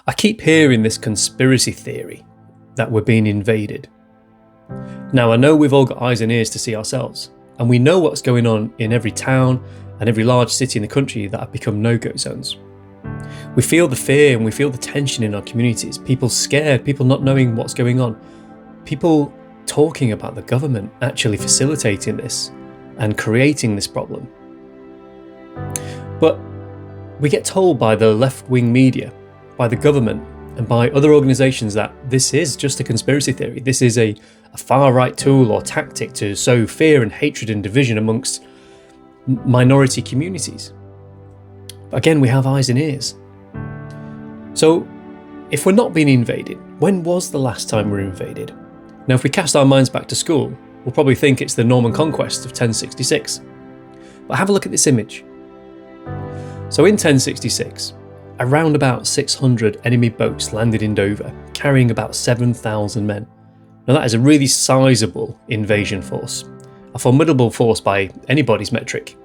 I keep hearing this conspiracy theory that we're being invaded. Now, I know we've all got eyes and ears to see ourselves, and we know what's going on in every town and every large city in the country that have become no-go zones. We feel the fear and we feel the tension in our communities, people scared, people not knowing what's going on, people talking about the government actually facilitating this and creating this problem. But we get told by the left-wing media, by the government, and by other organisations that this is just a conspiracy theory. This is a far-right tool or tactic to sow fear and hatred and division amongst minority communities. But again, we have eyes and ears. So, if we're not being invaded, when was the last time we were invaded? Now, if we cast our minds back to school, we'll probably think it's the Norman Conquest of 1066. But have a look at this image. So in 1066, around about 600 enemy boats landed in Dover, carrying about 7,000 men. Now that is a really sizable invasion force, a formidable force by anybody's metric.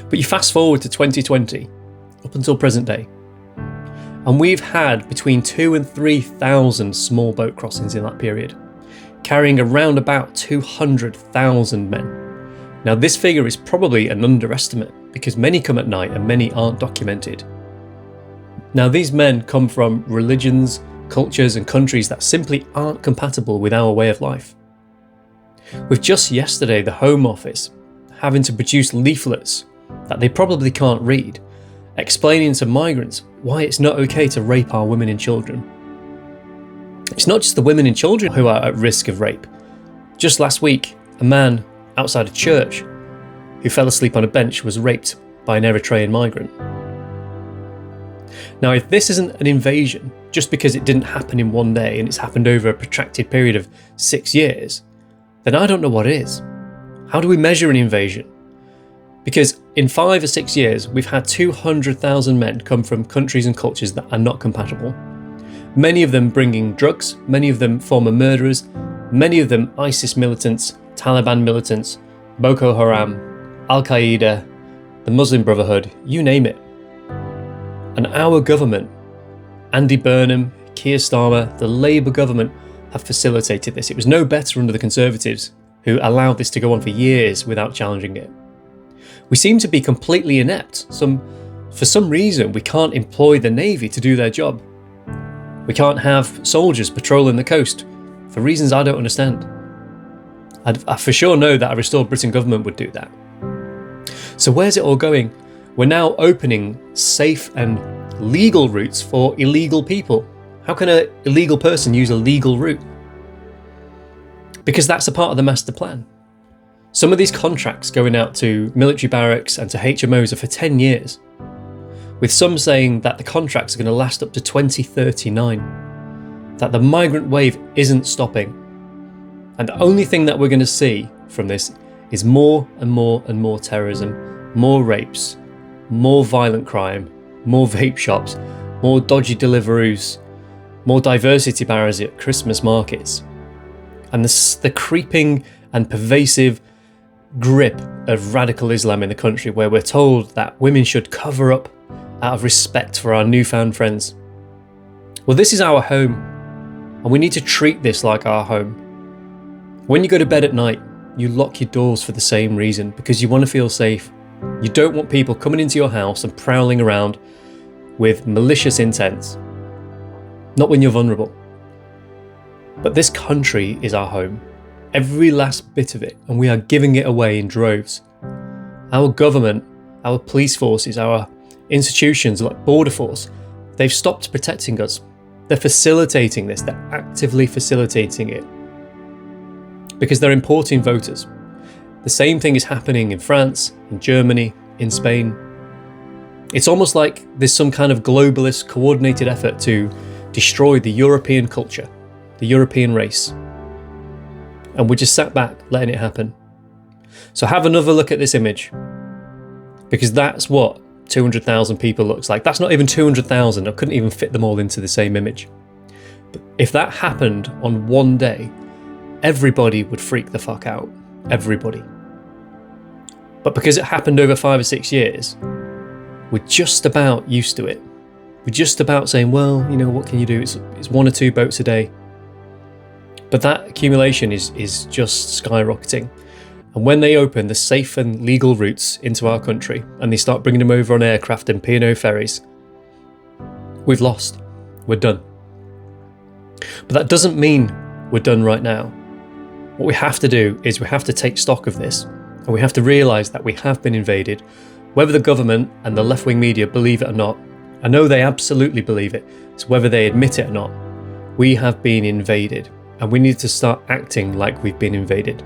But you fast forward to 2020, up until present day, and we've had between 2,000 and 3,000 small boat crossings in that period, carrying around about 200,000 men. Now this figure is probably an underestimate because many come at night and many aren't documented. Now these men come from religions, cultures and countries that simply aren't compatible with our way of life. With just yesterday the Home Office having to produce leaflets that they probably can't read, explaining to migrants why it's not okay to rape our women and children. It's not just the women and children who are at risk of rape. Just last week, a man outside a church who fell asleep on a bench was raped by an Eritrean migrant. Now, if this isn't an invasion just because it didn't happen in one day and it's happened over a protracted period of 6 years, then I don't know what is. How do we measure an invasion? Because in 5 or 6 years, we've had 200,000 men come from countries and cultures that are not compatible. Many of them bringing drugs, many of them former murderers, many of them ISIS militants, Taliban militants, Boko Haram, Al-Qaeda, the Muslim Brotherhood, you name it. And our government, Andy Burnham, Keir Starmer, the Labour government have facilitated this. It was no better under the Conservatives, who allowed this to go on for years without challenging it. We seem to be completely inept. For some reason, we can't employ the Navy to do their job. We can't have soldiers patrolling the coast for reasons I don't understand. I for sure know that a Restore Britain government would do that. So where's it all going? We're now opening safe and legal routes for illegal people. How can an illegal person use a legal route? Because that's a part of the master plan. Some of these contracts going out to military barracks and to HMOs are for 10 years, with some saying that the contracts are going to last up to 2039, that the migrant wave isn't stopping. And the only thing that we're going to see from this is more and more and more terrorism, more rapes, more violent crime, more vape shops, more dodgy Deliveroos, more diversity barriers at Christmas markets, and the creeping and pervasive grip of radical Islam in the country, where we're told that women should cover up out of respect for our newfound friends. Well, this is our home, and we need to treat this like our home. When you go to bed at night, you lock your doors for the same reason, because you want to feel safe. You don't want people coming into your house and prowling around with malicious intents. Not when you're vulnerable. But this country is our home. Every last bit of it, and we are giving it away in droves. Our government, our police forces, our institutions like Border Force, they've stopped protecting us. They're facilitating this, they're actively facilitating it. Because they're importing voters. The same thing is happening in France, in Germany, in Spain. It's almost like there's some kind of globalist coordinated effort to destroy the European culture, the European race. And we just sat back letting it happen. So have another look at this image, because that's what 200,000 people looks like. That's not even 200,000. I couldn't even fit them all into the same image. But if that happened on one day, everybody would freak the fuck out. Everybody. But because it happened over 5 or 6 years, we're just about used to it. We're just about saying, well, what can you do? It's 1 or 2 boats a day. But that accumulation is just skyrocketing. And when they open the safe and legal routes into our country and they start bringing them over on aircraft and P&O ferries, we've lost. We're done. But that doesn't mean we're done right now. What we have to do is we have to take stock of this, and we have to realise that we have been invaded. Whether the government and the left-wing media believe it or not, I know they absolutely believe it. It's whether they admit it or not. We have been invaded, and we need to start acting like we've been invaded.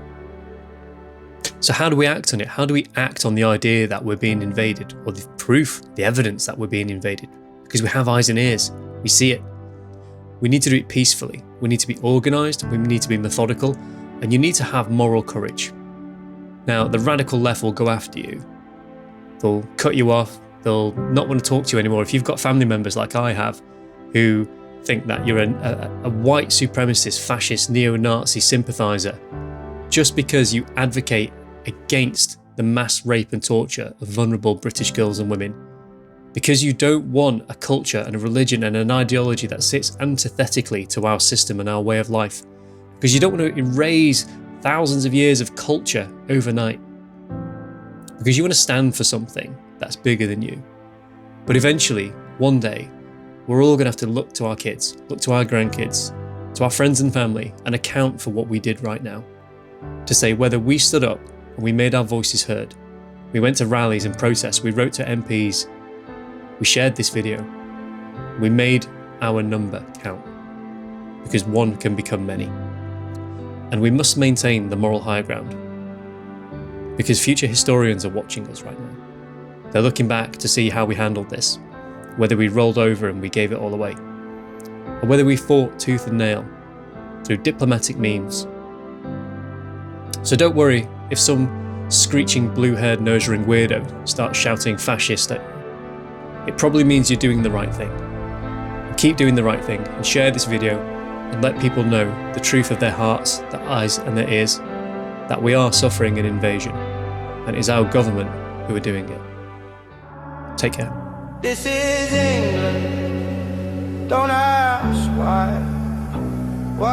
So how do we act on it? How do we act on the idea that we're being invaded, or the proof, the evidence that we're being invaded? Because we have eyes and ears, we see it. We need to do it peacefully. We need to be organised, we need to be methodical, and you need to have moral courage. Now, the radical left will go after you. They'll cut you off, they'll not want to talk to you anymore. If you've got family members like I have, who think that you're a white supremacist, fascist, neo-Nazi sympathiser, just because you advocate against the mass rape and torture of vulnerable British girls and women, because you don't want a culture and a religion and an ideology that sits antithetically to our system and our way of life, because you don't want to erase thousands of years of culture overnight, because you want to stand for something that's bigger than you. But eventually, one day, we're all going to have to look to our kids, look to our grandkids, to our friends and family, and account for what we did right now. To say whether we stood up and we made our voices heard, we went to rallies and protests, we wrote to MPs, we shared this video, we made our number count, because one can become many. And we must maintain the moral high ground, because future historians are watching us right now. They're looking back to see how we handled this, whether we rolled over and we gave it all away, or whether we fought tooth and nail through diplomatic means. So don't worry if some screeching blue-haired nose-ring weirdo starts shouting fascist at you. It probably means you're doing the right thing. And keep doing the right thing and share this video and let people know the truth of their hearts, their eyes and their ears, that we are suffering an invasion and it is our government who are doing it. Take care. This is England. Don't ask why